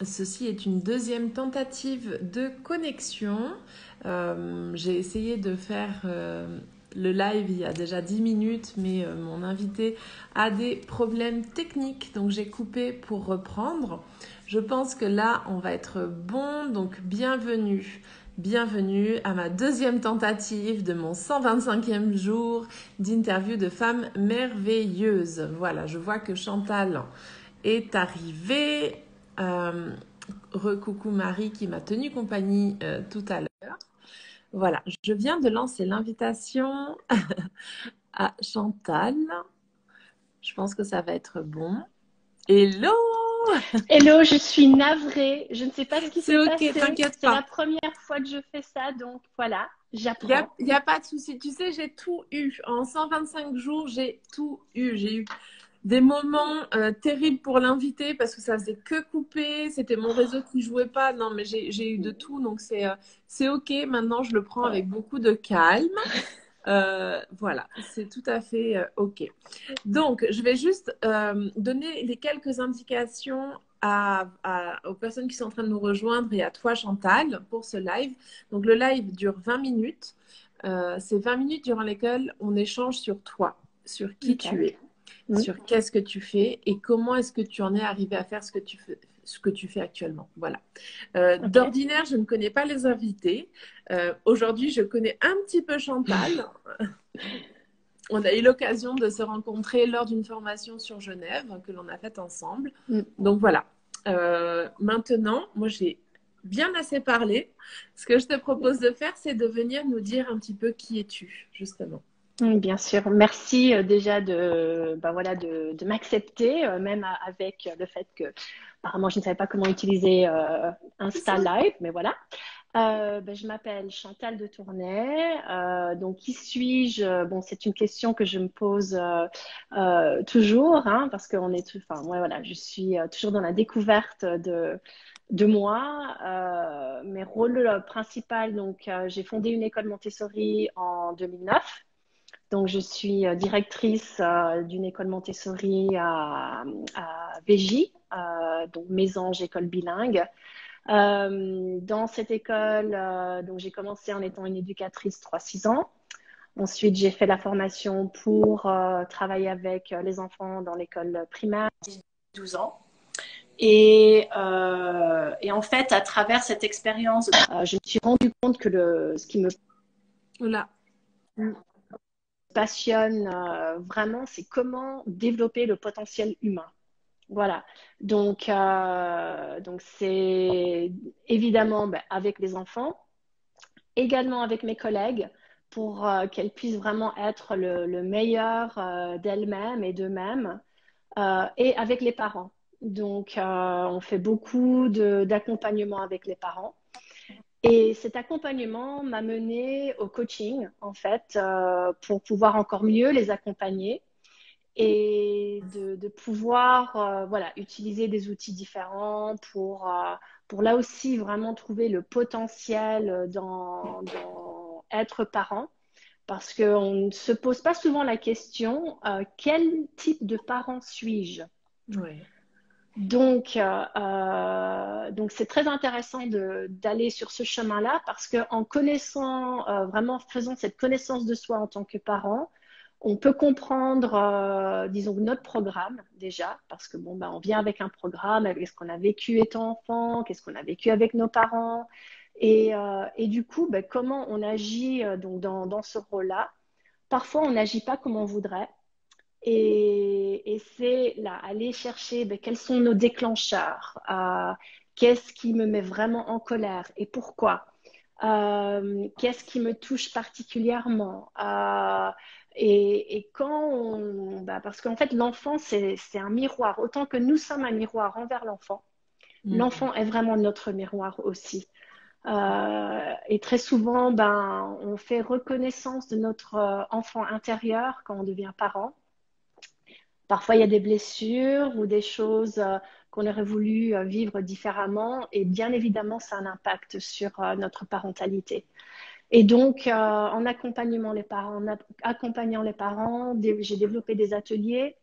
Ceci est une deuxième tentative de connexion. J'ai essayé de faire le live il y a déjà 10 minutes, mais mon invité a des problèmes techniques, donc j'ai coupé pour reprendre. Je pense que là, on va être bon, donc bienvenue. Bienvenue à ma deuxième tentative de mon 125e jour d'interview de femmes merveilleuses. Voilà, je vois que Chantal est arrivée. Recoucou Marie qui m'a tenu compagnie tout à l'heure. Voilà, je viens de lancer l'invitation à Chantal. Je pense que ça va être bon. Hello! Hello, je suis navrée. Je ne sais pas ce qui C'est s'est ok, passé. t'inquiète C'est la pas. première fois que je fais ça, donc voilà, Il n'y a, j'apprends. y a pas de souci. Tu sais, j'ai tout eu. En 125 jours, j'ai tout eu. J'ai eu des moments terribles pour l'inviter parce que ça faisait que couper. C'était mon réseau qui jouait pas. Non, mais j'ai eu de tout. Donc, c'est OK. Maintenant, je le prends Ouais. avec beaucoup de calme. Voilà, c'est tout à fait OK. Donc, je vais juste donner les quelques indications aux personnes qui sont en train de nous rejoindre et à toi, Chantal, pour ce live. Donc, le live dure 20 minutes. C'est 20 minutes durant lesquelles on échange sur toi, sur qui Ok. tu es, Mm. sur qu'est-ce que tu fais et comment est-ce que tu en es arrivé à faire ce que tu fais actuellement. Voilà. Ok. D'ordinaire, je ne connais pas les invités. Aujourd'hui, je connais un petit peu Chantal. On a eu l'occasion de se rencontrer lors d'une formation sur Genève que l'on a faite ensemble. Mm. Donc voilà. Maintenant, moi j'ai bien assez parlé. Ce que je te propose de faire, c'est de venir nous dire un petit peu qui es-tu, justement. Bien sûr. Merci déjà voilà, de m'accepter, même avec le fait que apparemment je ne savais pas comment utiliser Insta Live, mais voilà. Je m'appelle Chantal de Tournai. Donc, qui suis-je? Bon, c'est une question que je me pose toujours, hein, parce qu'on est, enfin, ouais, voilà, je suis toujours dans la découverte de moi. Mes rôles principaux, donc, j'ai fondé une école Montessori en 2009. Donc, je suis directrice d'une école Montessori à Végy, donc Mésange École Bilingue. Dans cette école, donc j'ai commencé en étant une éducatrice 3-6 ans. Ensuite, j'ai fait la formation pour travailler avec les enfants dans l'école primaire, 12 ans. Et en fait, à travers cette expérience, je me suis rendu compte que ce qui me Voilà. passionne vraiment, c'est comment développer le potentiel humain. Voilà. Donc c'est évidemment avec les enfants, également avec mes collègues, pour qu'elles puissent vraiment être le meilleur d'elles-mêmes et d'eux-mêmes, et avec les parents. Donc, on fait beaucoup d'accompagnement avec les parents. Et cet accompagnement m'a mené au coaching, en fait, pour pouvoir encore mieux les accompagner et de pouvoir voilà, utiliser des outils différents pour là aussi vraiment trouver le potentiel dans être parent. Parce qu'on ne se pose pas souvent la question, quel type de parent suis-je? Ouais. Donc c'est très intéressant d'aller sur ce chemin-là parce qu'en connaissant, vraiment faisant cette connaissance de soi en tant que parent, on peut comprendre, disons, notre programme déjà, parce que bon, on vient avec un programme, avec ce qu'on a vécu étant enfant, qu'est-ce qu'on a vécu avec nos parents, et du coup, comment on agit donc dans ce rôle-là. Parfois, on n'agit pas comme on voudrait. Et c'est là, aller chercher quels sont nos déclencheurs, qu'est-ce qui me met vraiment en colère et pourquoi, qu'est-ce qui me touche particulièrement. Et quand parce qu'en fait, l'enfant, c'est un miroir. Autant que nous sommes un miroir envers l'enfant, Mhm. l'enfant est vraiment notre miroir aussi. Et très souvent, on fait reconnaissance de notre enfant intérieur quand on devient parent. Parfois, il y a des blessures ou des choses qu'on aurait voulu vivre différemment. Et bien évidemment, ça a un impact sur notre parentalité. Et donc, en accompagnant les parents, j'ai développé des ateliers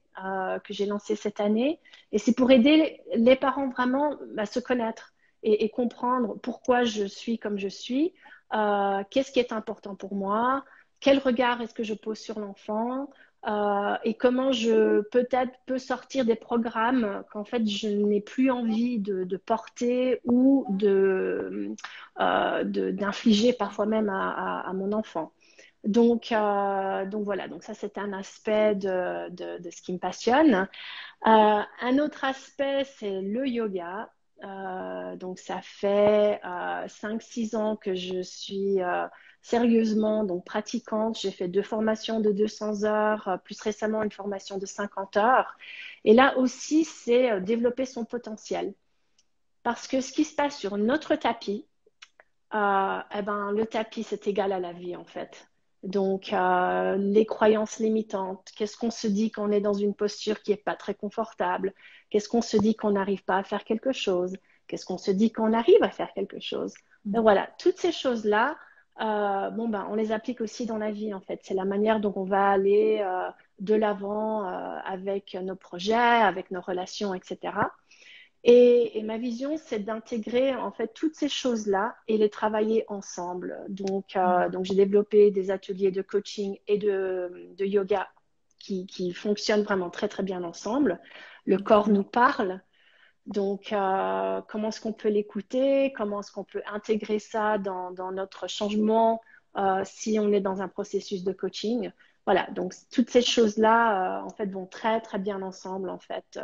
que j'ai lancé cette année. Et c'est pour aider les parents vraiment à se connaître et comprendre pourquoi je suis comme je suis, qu'est-ce qui est important pour moi, quel regard est-ce que je pose sur l'enfant, et comment je peut-être peux sortir des programmes qu'en fait je n'ai plus envie de porter ou d'infliger parfois même à mon enfant. Donc voilà, donc ça c'est un aspect de ce qui me passionne. Un autre aspect, c'est le yoga. Donc ça fait 5-6 ans que je suis sérieusement donc pratiquante. J'ai fait 2 formations de 200 heures, plus récemment une formation de 50 heures. Et là aussi, c'est développer son potentiel. Parce que ce qui se passe sur notre tapis, eh ben, le tapis, c'est égal à la vie, en fait. Donc, les croyances limitantes, qu'est-ce qu'on se dit quand on est dans une posture qui n'est pas très confortable? Qu'est-ce qu'on se dit qu'on n'arrive pas à faire quelque chose? Qu'est-ce qu'on se dit qu'on arrive à faire quelque chose? Donc voilà, toutes ces choses-là, bon, ben, on les applique aussi dans la vie, en fait. C'est la manière dont on va aller de l'avant avec nos projets, avec nos relations, etc. Et ma vision, c'est d'intégrer en fait toutes ces choses-là et les travailler ensemble. Donc j'ai développé des ateliers de coaching et de yoga qui fonctionnent vraiment très très bien ensemble. Le corps nous parle. Donc, comment est-ce qu'on peut l'écouter? Comment est-ce qu'on peut intégrer ça dans notre changement si on est dans un processus de coaching? Voilà, donc toutes ces choses-là, en fait, vont très très bien ensemble, en fait.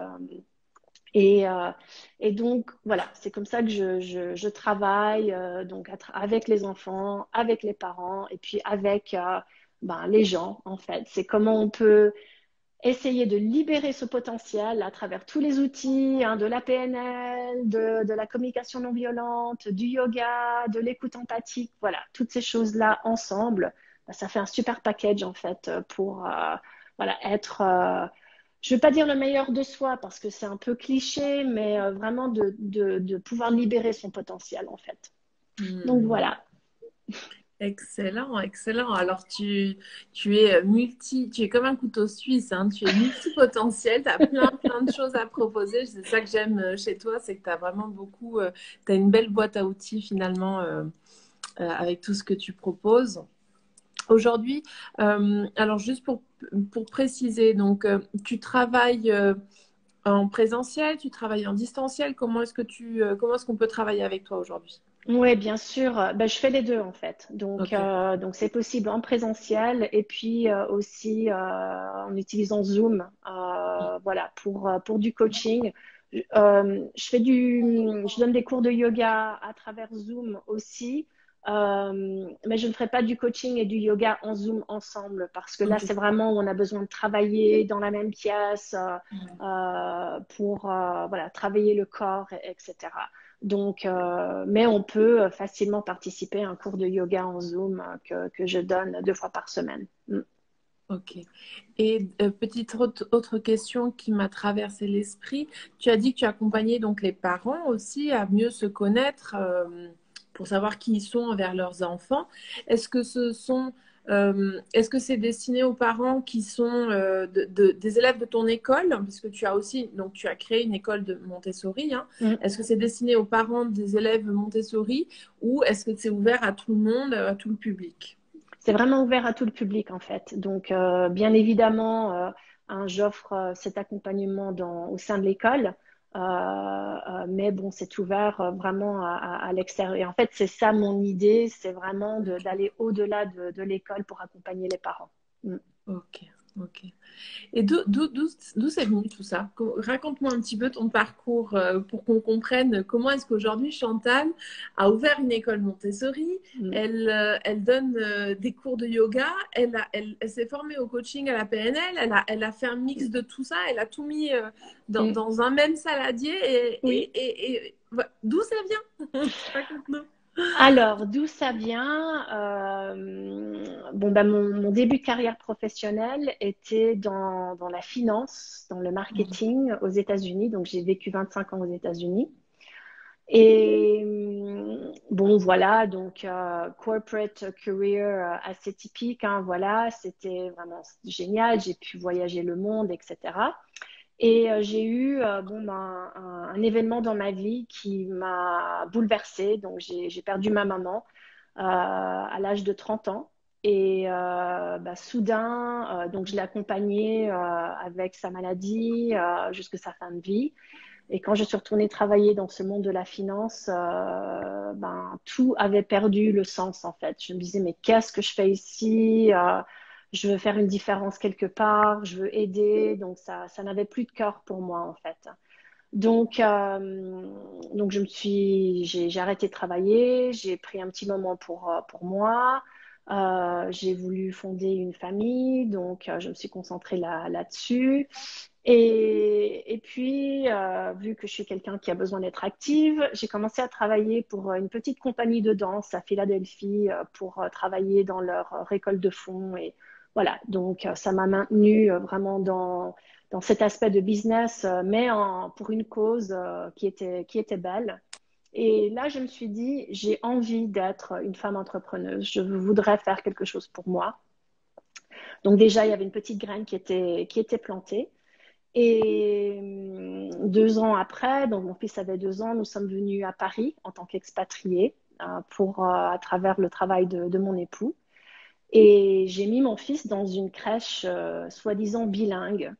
Et, euh, et donc, voilà, c'est comme ça que je travaille donc avec les enfants, avec les parents et puis avec ben, les gens, en fait. C'est comment on peut essayer de libérer ce potentiel à travers tous les outils, hein, de la PNL, de la communication non violente, du yoga, de l'écoute empathique. Voilà, toutes ces choses-là ensemble, ben, ça fait un super package, en fait, pour voilà, être je ne veux pas dire le meilleur de soi parce que c'est un peu cliché, mais vraiment de pouvoir libérer son potentiel en fait. Donc Hmm. voilà. Excellent, excellent. Alors, tu es tu es comme un couteau suisse, hein. Tu es multipotentiel, tu as plein, plein de choses à proposer. C'est ça que j'aime chez toi, c'est que tu as vraiment beaucoup, tu as une belle boîte à outils finalement avec tout ce que tu proposes. Aujourd'hui, alors juste pour préciser, donc tu travailles en présentiel, tu travailles en distanciel. Comment est-ce qu'on peut travailler avec toi aujourd'hui? Oui, bien sûr. Ben, je fais les deux en fait. Donc, Ok. c'est possible en présentiel et puis aussi en utilisant Zoom. Voilà, pour du coaching. Je donne des cours de yoga à travers Zoom aussi. Mais je ne ferai pas du coaching et du yoga en Zoom ensemble parce que là, Ok. c'est vraiment où on a besoin de travailler dans la même pièce pour voilà, travailler le corps, etc. Donc, mais on peut facilement participer à un cours de yoga en Zoom que je donne 2 fois par semaine. Mm. Ok. Et petite autre question qui m'a traversé l'esprit, tu as dit que tu accompagnais donc les parents aussi à mieux se connaître pour savoir qui ils sont envers leurs enfants. Est-ce que est-ce que c'est destiné aux parents qui sont des élèves de ton école, puisque tu as aussi, donc tu as créé une école de Montessori, hein. Mm. Est-ce que c'est destiné aux parents des élèves Montessori ou est-ce que c'est ouvert à tout le monde, à tout le public? C'est vraiment ouvert à tout le public en fait. Donc, bien évidemment, hein, j'offre cet accompagnement au sein de l'école, mais bon, c'est ouvert vraiment à l'extérieur. Et en fait, c'est ça mon idée, c'est vraiment d'aller au-delà de l'école pour accompagner les parents. Mm. Ok, ok. Et d'où c'est venu tout ça? Raconte-moi un petit peu ton parcours pour qu'on comprenne comment est-ce qu'aujourd'hui Chantal a ouvert une école Montessori. Mm. Elle donne des cours de yoga. Elle s'est formée au coaching à la PNL. Elle a fait un mix de tout ça. Elle a tout mis Mm. dans un même saladier. Oui. D'où ça vient? Raconte-nous. Alors, d'où ça vient? Bon, bah, mon début de carrière professionnelle était dans la finance, dans le marketing aux États-Unis. Donc, j'ai vécu 25 ans aux États-Unis. Et bon, voilà, donc corporate career assez typique, hein, voilà, c'était vraiment génial. J'ai pu voyager le monde, etc. Et j'ai eu bon, ben, un événement dans ma vie qui m'a bouleversée. Donc, j'ai perdu ma maman à l'âge de 30 ans. Et bah, soudain, donc je l'ai accompagnée avec sa maladie jusqu'à sa fin de vie. Et quand je suis retournée travailler dans ce monde de la finance, ben, tout avait perdu le sens en fait. Je me disais, mais qu'est-ce que je fais ici? Je veux faire une différence quelque part, je veux aider. Donc ça n'avait plus de cœur pour moi en fait. Donc, donc j'ai arrêté de travailler, j'ai pris un petit moment pour moi. J'ai voulu fonder une famille, donc je me suis concentrée là-dessus. Et puis, vu que je suis quelqu'un qui a besoin d'être active, j'ai commencé à travailler pour une petite compagnie de danse à Philadelphie pour travailler dans leur récolte de fonds. Et voilà, donc ça m'a maintenue vraiment dans cet aspect de business, mais pour une cause qui était belle. Et là, je me suis dit, j'ai envie d'être une femme entrepreneuse. Je voudrais faire quelque chose pour moi. Donc déjà, il y avait une petite graine qui était plantée. Et 2 ans après, donc mon fils avait 2 ans, nous sommes venus à Paris en tant qu'expatriés à travers le travail de mon époux. Et j'ai mis mon fils dans une crèche soi-disant bilingue.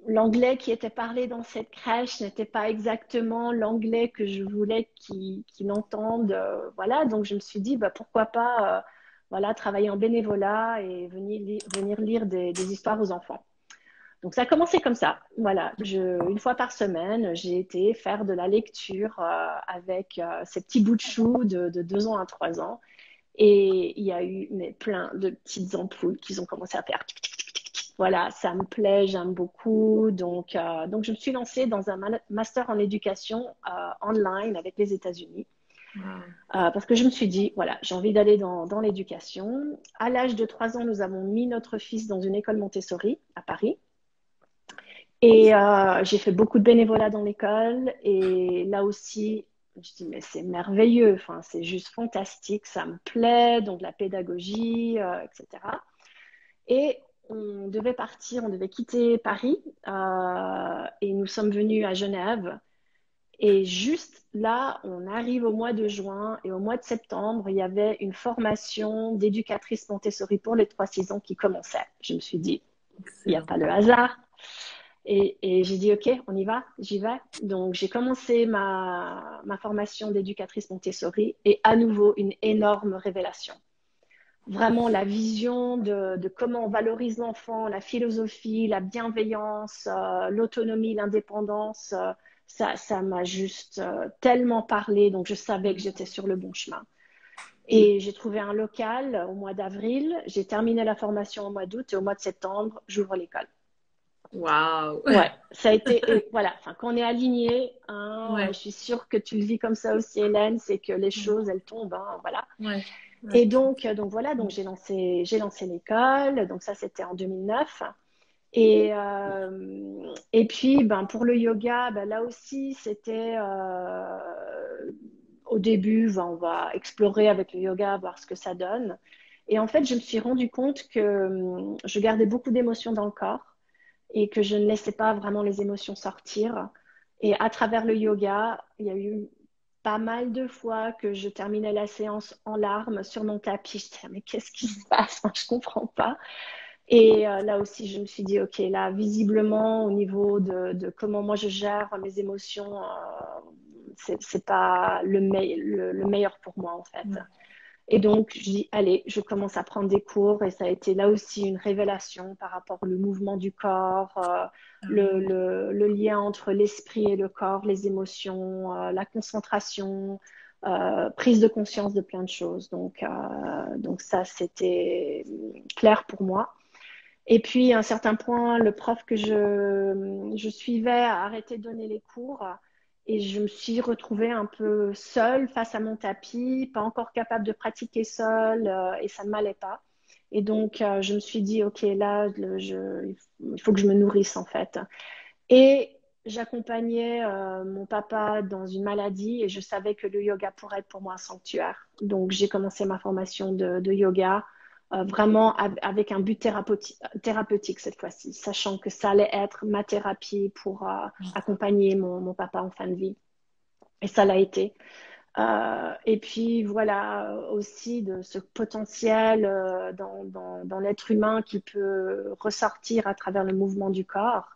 L'anglais qui était parlé dans cette crèche n'était pas exactement l'anglais que je voulais qu'il entende. Voilà, donc je me suis dit, bah, pourquoi pas voilà, travailler en bénévolat et venir lire des histoires aux enfants. Donc ça a commencé comme ça. Voilà, une fois par semaine, j'ai été faire de la lecture avec ces petits bouts de chou de 2 ans à 3 ans. Et il y a eu plein de petites ampoules qui ont commencé à faire tic, tic, tic, tic, tic. Voilà, ça me plaît, j'aime beaucoup. Donc je me suis lancée dans un master en éducation online avec les États-Unis. Wow. Parce que je me suis dit, voilà, j'ai envie d'aller dans l'éducation. À l'âge de 3 ans, nous avons mis notre fils dans une école Montessori à Paris. Et j'ai fait beaucoup de bénévolat dans l'école. Et là aussi, je dis, mais c'est merveilleux, enfin, c'est juste fantastique, ça me plaît, donc la pédagogie, etc. Et on devait partir, on devait quitter Paris et nous sommes venus à Genève. Et juste là, on arrive au mois de juin et au mois de septembre, il y avait une formation d'éducatrice Montessori pour les 3-6 ans qui commençait. Je me suis dit, il n'y a Excellent. pas le hasard. Et j'ai dit, OK, on y va, j'y vais. Donc, j'ai commencé ma formation d'éducatrice Montessori et à nouveau, une énorme révélation. Vraiment, la vision de comment on valorise l'enfant, la philosophie, la bienveillance, l'autonomie, l'indépendance, ça m'a juste tellement parlé. Donc, je savais que j'étais sur le bon chemin. Et j'ai trouvé un local au mois d'avril. J'ai terminé la formation au mois d'août et au mois de septembre, j'ouvre l'école. Waouh. Ouais, ça a été, et voilà, enfin, quand on est aligné, hein, je Ouais. suis sûre que tu le vis comme ça aussi, Hélène, c'est que les choses, elles tombent, hein, voilà. Ouais. Et Ouais. donc voilà, donc j'ai lancé l'école, donc ça c'était en 2009. Et puis, ben, pour le yoga, ben, là aussi, c'était au début, ben, on va explorer avec le yoga, voir ce que ça donne. Et en fait, je me suis rendu compte que je gardais beaucoup d'émotions dans le corps et que je ne laissais pas vraiment les émotions sortir. Et à travers le yoga, il y a eu pas mal de fois que je terminais la séance en larmes sur mon tapis. Je disais, mais qu'est-ce qui se passe? Je comprends pas. Et là aussi, je me suis dit, OK, là, visiblement, au niveau de comment moi je gère mes émotions, c'est pas le meilleur pour moi, en fait. Ouais. Et donc, je dis, allez, je commence à prendre des cours et ça a été là aussi une révélation par rapport au mouvement du corps, le lien entre l'esprit et le corps, les émotions, la concentration, prise de conscience de plein de choses. Donc ça, c'était clair pour moi. Et puis, à un certain point, le prof que je suivais a arrêté de donner les cours et je me suis retrouvée un peu seule face à mon tapis, pas encore capable de pratiquer seule et ça ne m'allait pas. Et donc, je me suis dit, OK, là, il faut que je me nourrisse en fait. Et j'accompagnais mon papa dans une maladie et je savais que le yoga pourrait être pour moi un sanctuaire. Donc, j'ai commencé ma formation de yoga vraiment avec un but thérapeutique cette fois-ci, sachant que ça allait être ma thérapie pour accompagner mon papa en fin de vie. Et ça l'a été. Et puis voilà aussi de ce potentiel dans l'être humain qui peut ressortir à travers le mouvement du corps.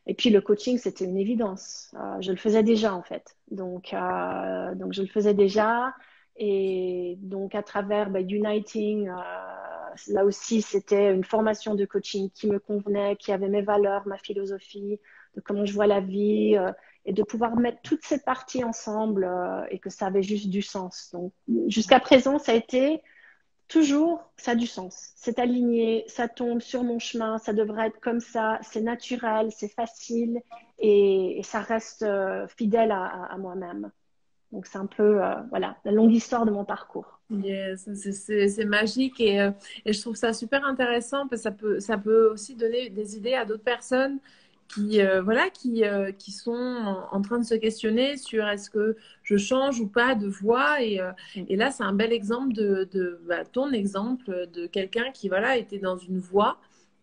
Et puis le coaching, c'était une évidence. Je le faisais déjà en fait. Donc je le faisais déjà. Et donc à travers Uniting, là aussi, c'était une formation de coaching qui me convenait, qui avait mes valeurs, ma philosophie, de comment je vois la vie, et de pouvoir mettre toutes ces parties ensemble et que ça avait juste du sens. Donc jusqu'à présent, ça a été toujours, ça a du sens. C'est aligné, ça tombe sur mon chemin, ça devrait être comme ça, c'est naturel, c'est facile et ça reste fidèle à moi-même. Donc c'est un peu voilà, la longue histoire de mon parcours. Yes, c'est magique et je trouve ça super intéressant parce que ça peut aussi donner des idées à d'autres personnes voilà, qui sont en train de se questionner sur est-ce que je change ou pas de voie. Et là, c'est un bel exemple ton exemple de quelqu'un qui voilà, était dans une voie,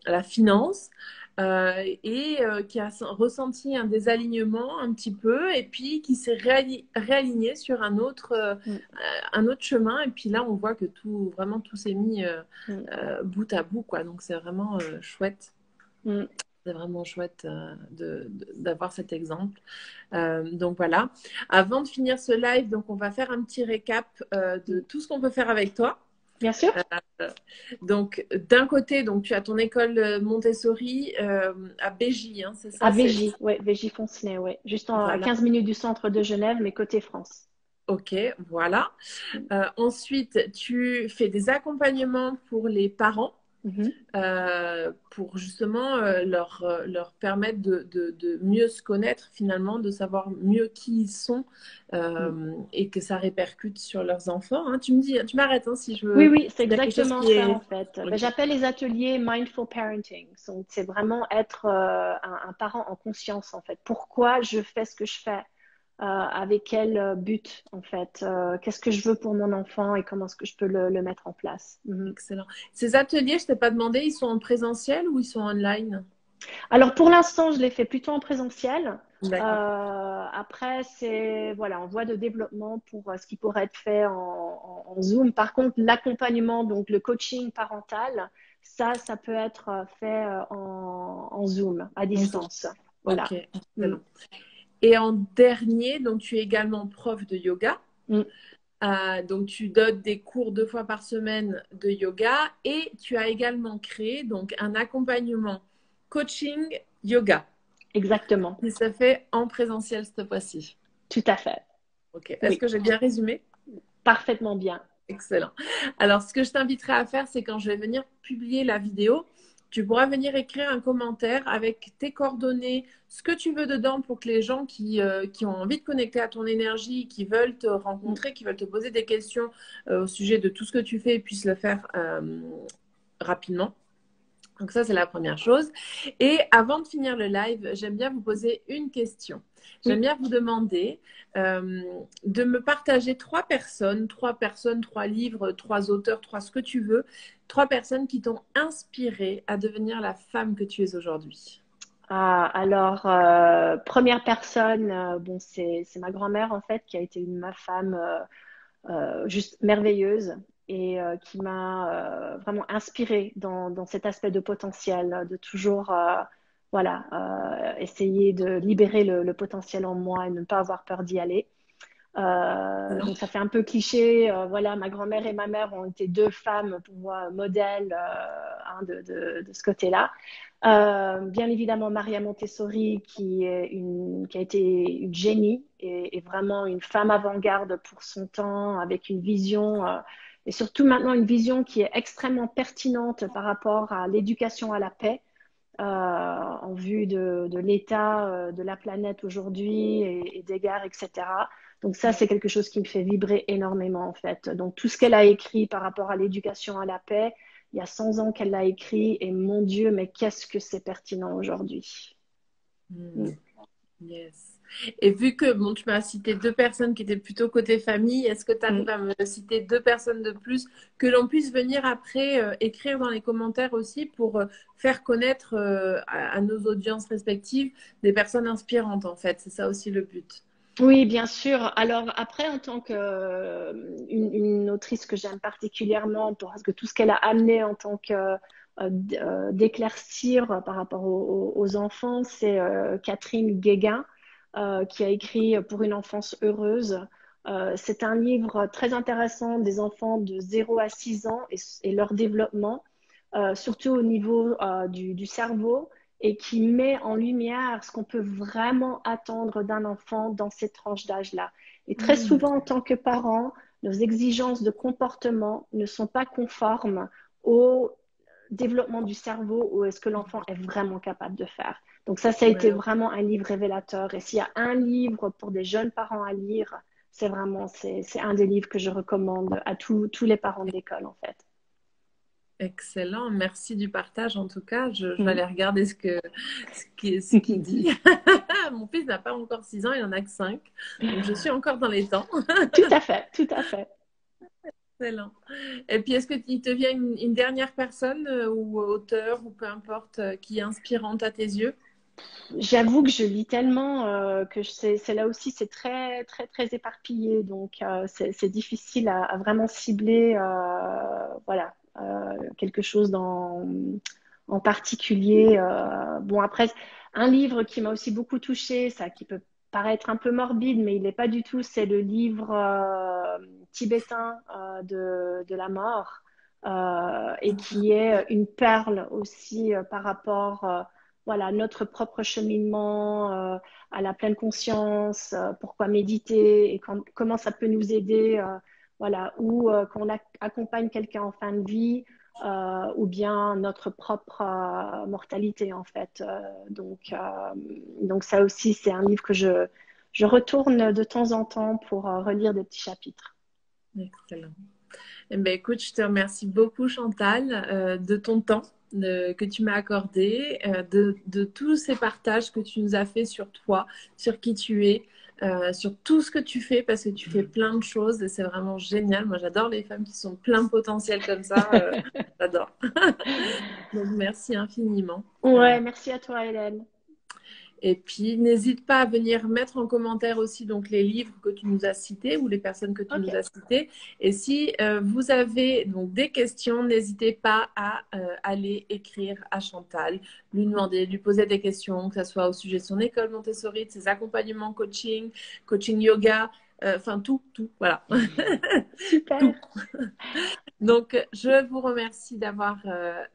la finance, qui a ressenti un désalignement un petit peu et puis qui s'est réaligné sur un autre chemin. Et puis là, on voit que vraiment tout s'est mis bout à bout, quoi. Donc, c'est vraiment chouette. Mm. C'est vraiment chouette d'avoir cet exemple. Donc voilà. Avant de finir ce live, donc on va faire un petit récap de tout ce qu'on peut faire avec toi. Bien sûr. Donc d'un côté, donc tu as ton école Montessori à Béji, hein, c'est ça? À Végy, ouais, Végy-Fontenay, ouais. Juste à Voilà. 15 minutes du centre de Genève, mais côté France. Ok, voilà. Ensuite, tu fais des accompagnements pour les parents. Mhm. Pour justement leur permettre de mieux se connaître finalement, de savoir mieux qui ils sont et que ça répercute sur leurs enfants. Hein. Tu me dis, tu m'arrêtes hein, si je Oui, veux. oui, c'est Il y a quelque chose exactement qui ça est. en fait. Ben, Ok. j'appelle les ateliers Mindful Parenting. Donc, c'est vraiment être un parent en conscience en fait. Pourquoi je fais ce que je fais? Avec quel but en fait? Qu'est-ce que je veux pour mon enfant et comment est-ce que je peux le mettre en place? Mhm. Excellent. Ces ateliers, je t'ai pas demandé, ils sont en présentiel ou ils sont online? Alors pour l'instant, je l'ai fait plutôt en présentiel. D'accord. Après, c'est voilà, en voie de développement pour ce qui pourrait être fait en Zoom. Par contre, l'accompagnement, donc le coaching parental, ça peut être fait en Zoom, à Bonjour. distance. Ok, Voilà. Mm, excellent. Et en dernier, donc tu es également prof de yoga. mm. Donc, tu donnes des cours 2 fois par semaine de yoga et tu as également créé donc un accompagnement coaching yoga Exactement. qui se fait en présentiel cette fois-ci. Tout à fait. Ok. Est-ce Oui, que j'ai bien résumé? parfaitement bien. Excellent. Alors, ce que je t'inviterai à faire, c'est quand je vais venir publier la vidéo, tu pourras venir écrire un commentaire avec tes coordonnées, ce que tu veux dedans pour que les gens qui ont envie de connecter à ton énergie, qui veulent te Mm. rencontrer, qui veulent te poser des questions au sujet de tout ce que tu fais, puissent le faire rapidement. Donc ça, c'est la première chose. Et avant de finir le live, j'aime bien vous poser une question. J'aime Oui. bien vous demander de me partager 3 personnes, 3 livres, 3 auteurs, ce que tu veux, 3 personnes qui t'ont inspiré à devenir la femme que tu es aujourd'hui. Alors, première personne, bon, c'est ma grand-mère en fait, qui a été ma femme juste merveilleuse et qui m'a vraiment inspirée dans cet aspect de potentiel, de toujours voilà, essayer de libérer le potentiel en moi et ne pas avoir peur d'y aller. Donc ça fait un peu cliché. Voilà, ma grand-mère et ma mère ont été deux femmes pour moi modèles hein, de ce côté-là. Bien évidemment, Maria Montessori, qui a été une génie et vraiment une femme avant-garde pour son temps, avec une vision et surtout maintenant une vision qui est extrêmement pertinente par rapport à l'éducation à la paix. En vue de l'état de la planète aujourd'hui et des guerres, etc. Donc ça, c'est quelque chose qui me fait vibrer énormément en fait. Donc tout ce qu'elle a écrit par rapport à l'éducation à la paix, il y a 100 ans qu'elle l'a écrit et mon Dieu, mais qu'est-ce que c'est pertinent aujourd'hui. Mm. Yes. Et vu que bon, tu m'as cité deux personnes qui étaient plutôt côté famille, est-ce que tu Mm. arrives à me citer deux personnes de plus que l'on puisse venir après écrire dans les commentaires aussi pour faire connaître à nos audiences respectives des personnes inspirantes en fait. C'est ça aussi le but. Oui, bien sûr. Alors après, en tant que une autrice que j'aime particulièrement, parce que tout ce qu'elle a amené en tant que d'éclaircir par rapport aux enfants, c'est Catherine Guéguen, qui a écrit Pour une enfance heureuse. C'est un livre très intéressant des enfants de 0 à 6 ans et leur développement, surtout au niveau du cerveau, et qui met en lumière ce qu'on peut vraiment attendre d'un enfant dans cette tranche d'âge-là. Et très Hmm. souvent, en tant que parents, nos exigences de comportement ne sont pas conformes au développement du cerveau ou est-ce que l'enfant est vraiment capable de faire. Donc ça a été Ouais, vraiment un livre révélateur. Et s'il y a un livre pour des jeunes parents à lire, c'est un des livres que je recommande à tous les parents de l'école, en fait. excellent, merci du partage en tout cas. Je vais Mm. aller regarder ce qu'il dit. Mon fils n'a pas encore 6 ans, il en a que 5, donc je suis encore dans les temps. Tout à fait, tout à fait. Excellent. Et puis, est-ce qu'il te vient une dernière personne ou auteur ou peu importe qui est inspirante à tes yeux? J'avoue que je lis tellement que c'est là aussi, c'est très, très, très éparpillé. Donc, c'est difficile à vraiment cibler voilà, quelque chose en particulier. Bon, après, un livre qui m'a aussi beaucoup touchée, ça qui peut paraître un peu morbide, mais il n'est pas du tout, c'est le livre tibétain de la mort et qui est une perle aussi par rapport voilà, notre propre cheminement à la pleine conscience, pourquoi méditer et comment ça peut nous aider, voilà, ou qu'on accompagne quelqu'un en fin de vie, ou bien notre propre mortalité en fait. Donc ça aussi, c'est un livre que je retourne de temps en temps pour relire des petits chapitres. Excellent. Eh ben, écoute, je te remercie beaucoup, Chantal, de ton temps que tu m'as accordé, de tous ces partages que tu nous as fait sur toi, sur qui tu es, sur tout ce que tu fais, parce que tu fais plein de choses et c'est vraiment génial. Moi, j'adore les femmes qui sont plein de potentiel comme ça. J'adore. Donc, merci infiniment. Ouais, merci à toi, Hélène. Et puis, n'hésite pas à venir mettre en commentaire aussi donc, les livres que tu nous as cités ou les personnes que tu Ok, nous as citées. Et si vous avez donc, des questions, n'hésitez pas à aller écrire à Chantal, lui demander, lui poser des questions, que ce soit au sujet de son école Montessori, de ses accompagnements coaching, coaching yoga, enfin tout, voilà, super. tout. Donc, je vous remercie d'avoir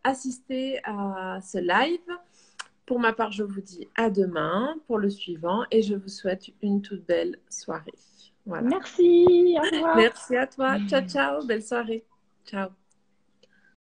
assisté à ce live. Pour ma part, je vous dis à demain pour le suivant et je vous souhaite une toute belle soirée. Voilà. Merci, au revoir. Merci à toi. Ciao, ciao. Belle soirée. Ciao.